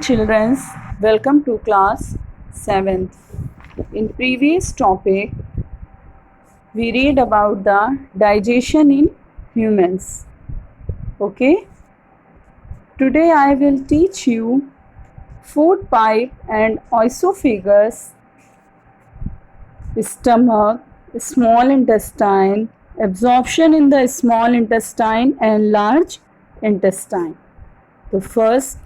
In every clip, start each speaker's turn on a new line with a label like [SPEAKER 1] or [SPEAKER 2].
[SPEAKER 1] children, welcome to class 7th. In previous topic, we read about the digestion in humans. Okay? Today I will teach you food pipe and esophagus, stomach, small intestine, absorption in the small intestine and large intestine. So first,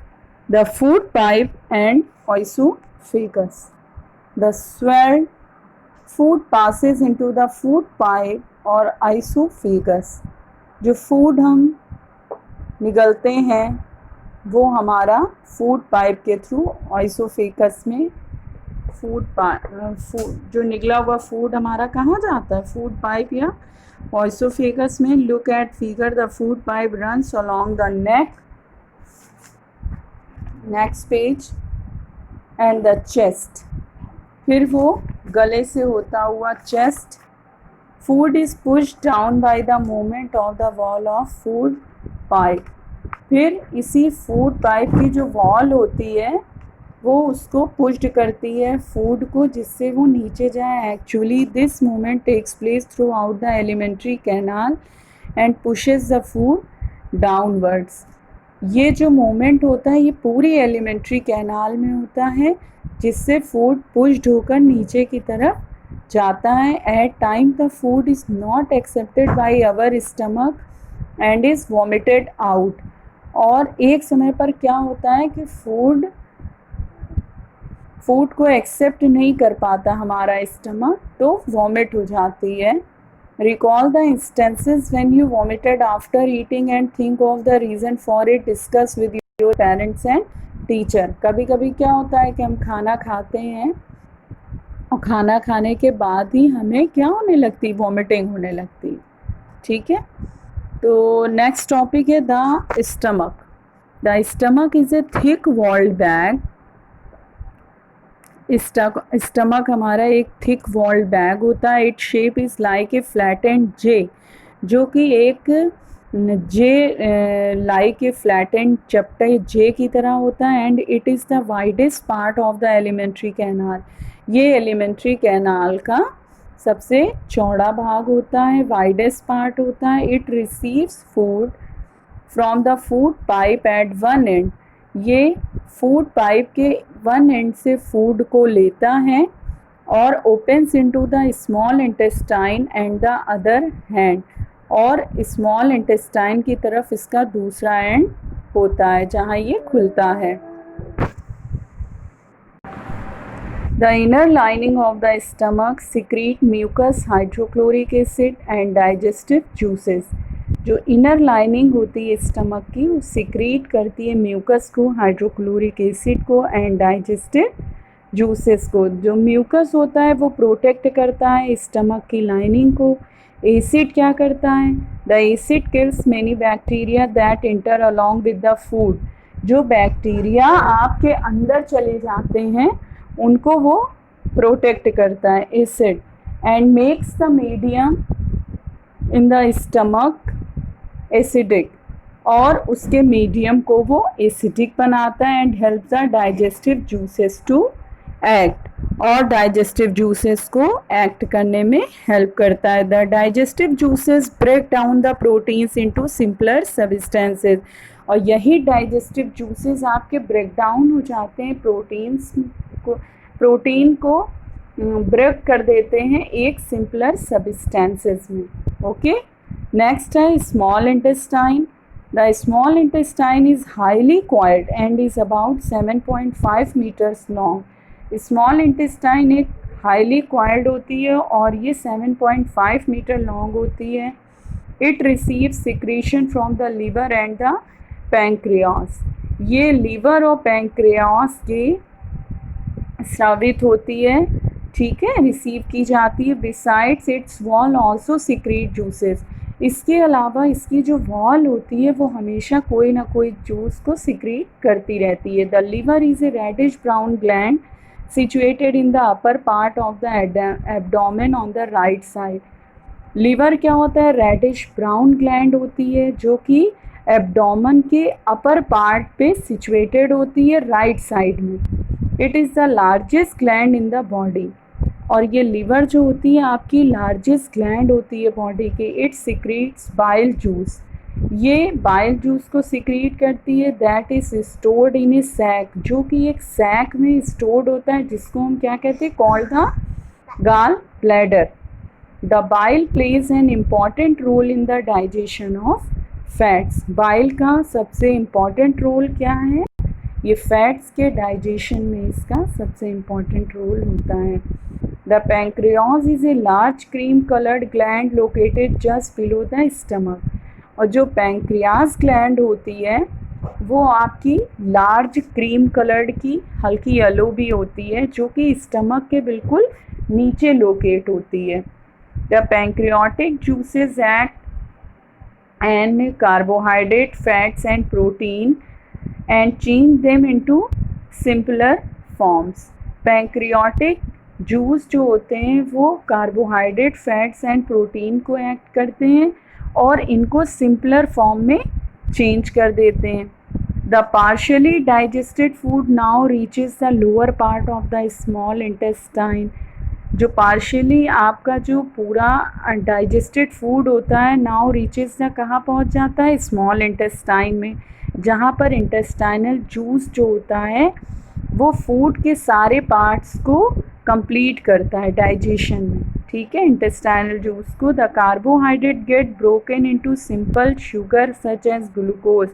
[SPEAKER 1] the food pipe and esophagus. The swelled food passes into the food pipe और esophagus. जो food हम निगलते हैं वो हमारा food pipe के through esophagus में food जो निकला हुआ फूड हमारा कहाँ जाता है, फूड पाइप या esophagus में. Look at figure. The food pipe runs along the neck, next page, and the chest. फिर वो गले से होता हुआ chest. Food is pushed down by the movement of the wall of food pipe. फिर इसी फूड पाइप की जो वॉल होती है वो उसको पुश्ड करती है फूड को, जिससे वो नीचे जाए. Actually this movement takes place throughout the alimentary canal and pushes the food downwards. ये जो मूवमेंट होता है ये पूरी एलिमेंट्री कैनाल में होता है, जिससे फूड पुश्ड होकर नीचे की तरफ जाता है. At time the food is not accepted by our stomach and is vomited out. और एक समय पर क्या होता है कि फूड को एक्सेप्ट नहीं कर पाता हमारा स्टमक, तो वॉमिट हो जाती है. Recall the instances when you vomited after eating and think of the reason for it. Discuss with your parents and teacher. कभी कभी क्या होता है कि हम खाना खाते हैं और खाना खाने के बाद ही हमें क्या होने लगती, वॉमिटिंग होने लगती. ठीक है. तो नेक्स्ट टॉपिक है the stomach. The stomach is a thick walled bag. Stomach हमारा एक थिक वॉल्ड बैग होता है. It shape is like a flattened J, जो कि एक जे लाइक ए फ्लैटेंड चपटे जे की तरह होता है. And it is the widest part of the alimentary canal. ये एलिमेंट्री कैनाल का सबसे चौड़ा भाग होता है, वाइडेस्ट पार्ट होता है. It receives food from the food pipe at one end. ये फूड पाइप के वन एंड से फूड को लेता है और opens into the small intestine and the other hand. और स्मॉल इंटेस्टाइन की तरफ इसका दूसरा एंड होता है जहाँ ये खुलता है. The inner lining of the stomach secrete mucus, hydrochloric acid and digestive juices. जो इनर लाइनिंग होती है स्टमक की वो सिक्रीट करती है म्यूकस को, हाइड्रोक्लोरिक एसिड को एंड डाइजेस्टिव जूसेस को. जो म्यूकस होता है वो प्रोटेक्ट करता है स्टमक की लाइनिंग को. एसिड क्या करता है, the acid kills many bacteria that inter along with the food. जो बैक्टीरिया आपके अंदर चले जाते हैं उनको वो प्रोटेक्ट करता है acid. And makes the medium in the stomach acidic, और उसके मीडियम को वो एसिडिक बनाता है. And help the digestive juices to act, और डाइजेस्टिव जूसेस को एक्ट करने में हेल्प करता है. The digestive juices break down the proteins into simpler substances. और यही डाइजेस्टिव जूसेस आपके ब्रेक डाउन हो जाते हैं, प्रोटीन को ब्रेक कर देते हैं एक सिंपलर सब्सटेंसेस में. ओके. नेक्स्ट है small intestine. The small intestine is highly coiled and is about 7.5 metres long. Small intestine एक हाईली कॉइल्ड होती है और ये 7.5 मीटर लॉन्ग होती है. It receives secretion from the liver and the pancreas. ये लीवर और पैंक्रियास के स्रावित होती है, ठीक है, रिसीव की जाती है. Besides it's wall also secrete juices. इसके अलावा इसकी जो वॉल होती है वो हमेशा कोई ना कोई जूस को सिक्रीट करती रहती है. The liver is a reddish brown gland situated in the upper part of the abdomen on the right side. Liver क्या होता है, रेडिश ब्राउन ग्लैंड होती है जो कि एब्डोमेन के अपर पार्ट पे सिचुएटेड होती है राइट साइड में। It is the largest gland in the body. और ये लिवर जो होती है आपकी लार्जेस्ट ग्लैंड होती है बॉडी के। It secretes bile juice. ये बाइल जूस को सिक्रीट करती है that is stored in a sac, जो कि एक सैक में स्टोर्ड होता है, जिसको हम क्या कहते हैं, called the gall bladder. The bile plays an important role in the digestion of fats. Bile का सबसे इम्पॉर्टेंट रोल क्या है, ये फैट्स के डाइजेशन में इसका सबसे इम्पॉर्टेंट रोल होता है। The pancreas is a large cream coloured gland located just below the stomach. और जो पैंक्रियाज ग्लैंड होती है वो आपकी लार्ज क्रीम कलर्ड की हल्की येलो भी होती है, जो कि स्टमक के बिल्कुल नीचे लोकेट होती है। The pancreatic juices act and carbohydrate fats and protein and change them into simpler forms. Pancreatic juice जो होते हैं वो कार्बोहाइड्रेट फैट्स एंड प्रोटीन को एक्ट करते हैं और इनको सिंपलर फॉर्म में चेंज कर देते हैं। The partially digested food now reaches the lower part of the small intestine. जो पार्शियली आपका जो पूरा डाइजेस्टेड फूड होता है नाउ रीचेज द कहाँ पहुँच जाता है, स्मॉल इंटेस्टाइन में, जहाँ पर इंटेस्टाइनल जूस जो होता है वो फूड के सारे पार्ट्स को कंप्लीट करता है डाइजेशन में। ठीक है, इंटेस्टाइनल जूस को। The carbohydrate get broken into simple sugar such as glucose.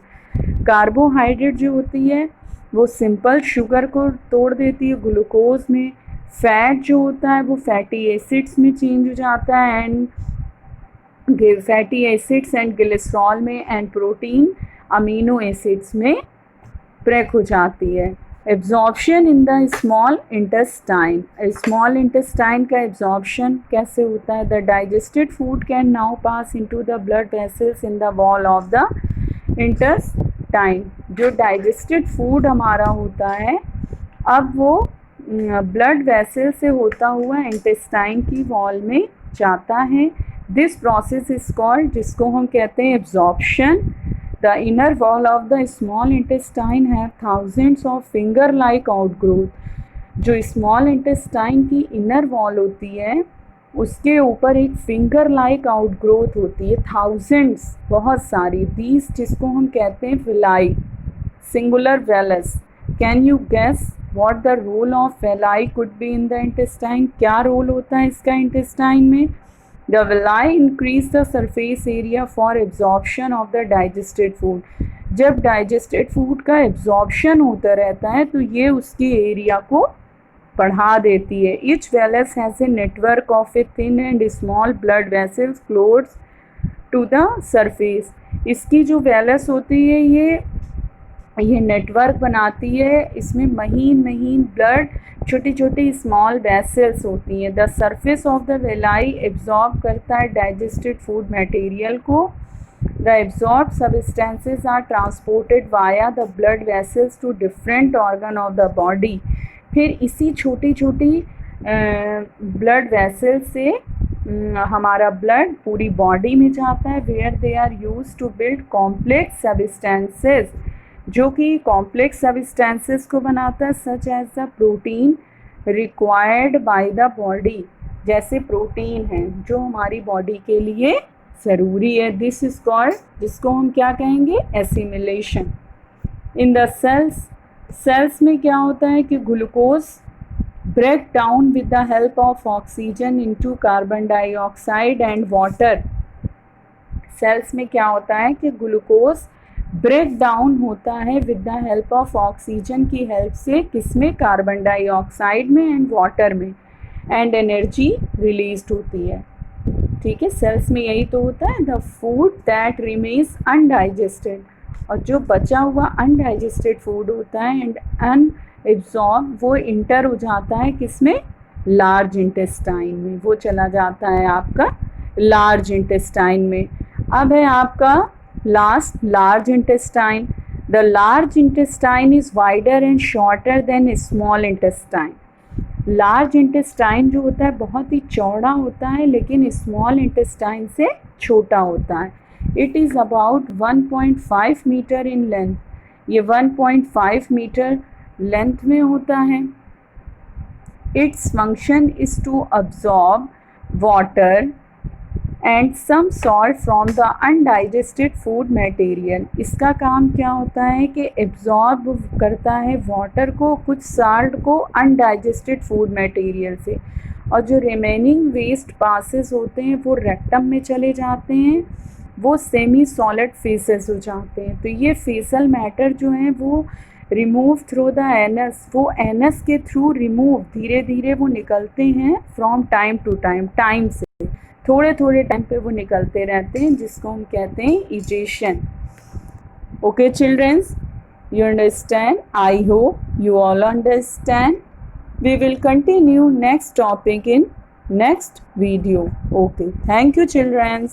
[SPEAKER 1] Carbohydrate जो होती है वो सिंपल शुगर को तोड़ देती है ग्लूकोज में। फैट जो होता है वो फैटी एसिड्स में चेंज हो जाता है and fatty acids and glycerol में, एंड प्रोटीन अमीनो एसिड्स में ब्रेक हो जाती है। Absorption in the small intestine. Small intestine का एब्जॉर्प्शन कैसे होता है, the digested food can now pass into the blood vessels in the wall of the intestine. जो डाइजेस्टेड फूड हमारा होता है अब वो ब्लड वेसल से होता हुआ इंटेस्टाइन की वॉल में जाता है। दिस प्रोसेस इज कॉल्ड, जिसको हम कहते हैं absorption. The inner wall of the small intestine have thousands of finger-like outgrowth। जो small intestine की inner wall होती है उसके ऊपर एक finger like outgrowth होती है, thousands, बहुत सारी। These जिसको हम कहते हैं villi, singular vellus। Can you guess what the role of villi could be in the intestine? क्या रोल होता है इसका intestine में? The villi increase the surface area for absorption of the digested food। जब digested food का absorption होता रहता है तो ये उसके एरिया को बढ़ा देती है। Each vellus has a network of a thin and small blood vessels close to the surface। इसकी जो vellus होती है ये नेटवर्क बनाती है, इसमें महीन महीन ब्लड छोटी छोटी स्मॉल वेसल्स होती हैं। The surface of the villi absorb करता है डाइजेस्टेड फूड मटेरियल को। The absorb substances are transported via the blood vessels to different organ of the body. फिर इसी छोटी छोटी ब्लड वेसल से हमारा ब्लड पूरी बॉडी में जाता है, where they are used to build complex substances, जो कि कॉम्प्लेक्स सब्सटेंसेस को बनाता है, such as the protein required by the body. जैसे प्रोटीन है जो हमारी बॉडी के लिए ज़रूरी है। दिस इज कॉल्ड, जिसको हम क्या कहेंगे, एसिमिलेशन। इन द सेल्स में क्या होता है कि glucose break down with the help of oxygen into carbon dioxide and water. Cells में क्या होता है कि ग्लूकोज ब्रेक डाउन होता है with the help of oxygen की हेल्प से, किसमें, कार्बन डाइऑक्साइड में एंड वाटर में, एंड एनर्जी रिलीज होती है। ठीक है, सेल्स में यही तो होता है। The food that remains undigested, और जो बचा हुआ अनडाइजेस्टेड फूड होता है एंड अनएब्जॉर्ब, वो इंटर हो जाता है किसमें, लार्ज इंटेस्टाइन में। वो चला जाता है आपका लार्ज इंटेस्टाइन में। अब है आपका last, large intestine. The large intestine is wider and shorter than small intestine. Large intestine जो होता है बहुत ही चौड़ा होता है, लेकिन स्मॉल इंटेस्टाइन से छोटा होता है। It is about 1.5 metre in length, ये 1.5 मीटर लेंथ में होता है। Its function is to absorb water and some salt from the undigested food material. इसका काम क्या होता है कि एब्जॉर्ब करता है वाटर को, कुछ साल्ट को अनडाइजेस्टेड फूड मटेरियल से, और जो रिमेनिंग वेस्ट पासेस होते हैं वो रेक्टम में चले जाते हैं, वो सेमी सॉलिड फेसेस हो जाते हैं। तो ये फेसल मैटर जो है वो रिमूव थ्रू द एनस, वो एनस के थ्रू रिमूव धीरे धीरे वो निकलते हैं from time to time, time से थोड़े थोड़े टाइम पे वो निकलते रहते हैं, जिसको हम कहते हैं egestion. Okay childrens, you understand? I hope you all understand. We will continue next topic in next video. Okay, thank you children.